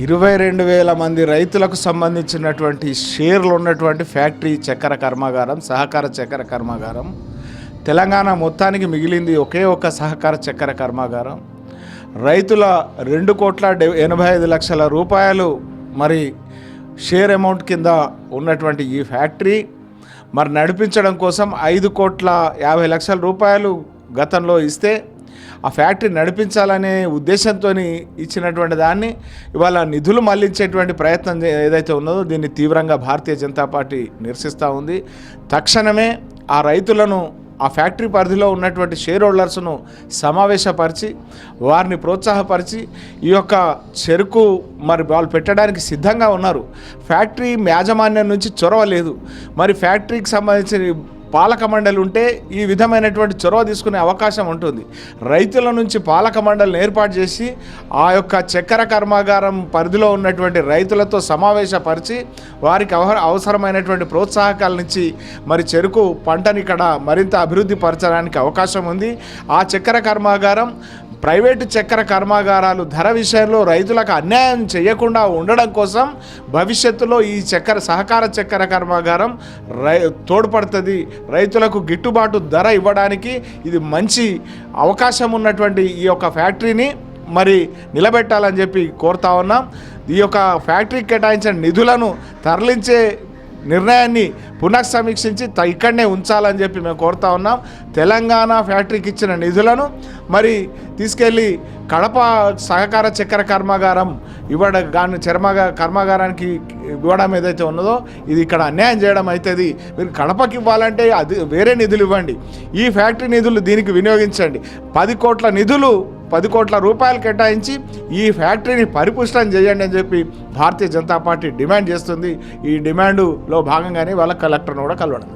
22,000 మంది రైతులకు సంబంధించినటువంటి షేర్లు ఉన్నటువంటి ఫ్యాక్టరీ చక్కెర కర్మాగారం, సహకార చక్కెర కర్మాగారం. తెలంగాణ మొత్తానికి మిగిలింది ఒకే ఒక సహకార చక్కెర కర్మాగారం. రైతుల 2,85,00,000 రూపాయలు మరి షేర్ అమౌంట్ కింద ఉన్నటువంటి ఈ ఫ్యాక్టరీ మరి నడిపించడం కోసం 5,50,00,000 రూపాయలు గతంలో ఇస్తే ఆ ఫ్యాక్టరీ నడిపించాలనే ఉద్దేశంతో ఇచ్చినటువంటి దాన్ని ఇవాళ నిధులు మళ్లించేటువంటి ప్రయత్నం ఏదైతే ఉన్నదో దీన్ని తీవ్రంగా భారతీయ జనతా పార్టీ నిరసిస్తూ ఉంది. తక్షణమే ఆ రైతులను, ఆ ఫ్యాక్టరీ పరిధిలో ఉన్నటువంటి షేర్ హోల్డర్స్ను సమావేశపరిచి వారిని ప్రోత్సాహపరిచి ఈ యొక్క చెరుకు మరి వాళ్ళు పెట్టడానికి సిద్ధంగా ఉన్నారు. ఫ్యాక్టరీ యాజమాన్యం నుంచి చొరవ లేదు. మరి ఫ్యాక్టరీకి సంబంధించిన పాలక మండలి ఉంటే ఈ విధమైనటువంటి చొరవ తీసుకునే అవకాశం ఉంటుంది. రైతుల నుంచి పాలక మండలిని ఏర్పాటు చేసి ఆ యొక్క చక్కెర కర్మాగారం పరిధిలో ఉన్నటువంటి రైతులతో సమావేశపరిచి వారికి అవసరమైనటువంటి ప్రోత్సాహకాలనిచ్చి మరి చెరుకు పంటని ఇక్కడ మరింత అభివృద్ధి పరచడానికి అవకాశం ఉంది. ఆ చక్కెర కర్మాగారం ప్రైవేటు చక్కెర కర్మాగారాలు ధర విషయంలో రైతులకు అన్యాయం చేయకుండా ఉండడం కోసం భవిష్యత్తులో ఈ సహకార చక్కెర కర్మాగారం తోడ్పడుతుంది. రైతులకు గిట్టుబాటు ధర ఇవ్వడానికి ఇది మంచి అవకాశం ఉన్నటువంటి ఈ యొక్క ఫ్యాక్టరీని మరి నిలబెట్టాలని చెప్పి కోరుతా ఉన్నాం. ఈ యొక్క ఫ్యాక్టరీకి కేటాయించిన నిధులను తరలించే నిర్ణయాన్ని పునఃసమీక్షించి ఇక్కడనే ఉంచాలని చెప్పి మేము కోరుతా ఉన్నాం. తెలంగాణ ఫ్యాక్టరీకి ఇచ్చిన నిధులను మరి తీసుకెళ్ళి కడప సహకార చక్కెర కర్మాగారం కర్మాగారానికి ఇవ్వడం ఏదైతే ఉన్నదో ఇది ఇక్కడ అన్యాయం చేయడం అవుతుంది. మీరు కడపకి ఇవ్వాలంటే అది వేరే నిధులు ఇవ్వండి, ఈ ఫ్యాక్టరీ నిధులు దీనికి వినియోగించండి. 10 కోట్ల నిధులు 10 కోట్ల రూపాయలు కేటాయించి ఈ ఫ్యాక్టరీని పరిపుష్టం చేయండి అని చెప్పి భారతీయ జనతా పార్టీ డిమాండ్ చేస్తుంది. ఈ డిమాండులో భాగంగానే వాళ్ళ కలెక్టర్ను కూడా కలవడం.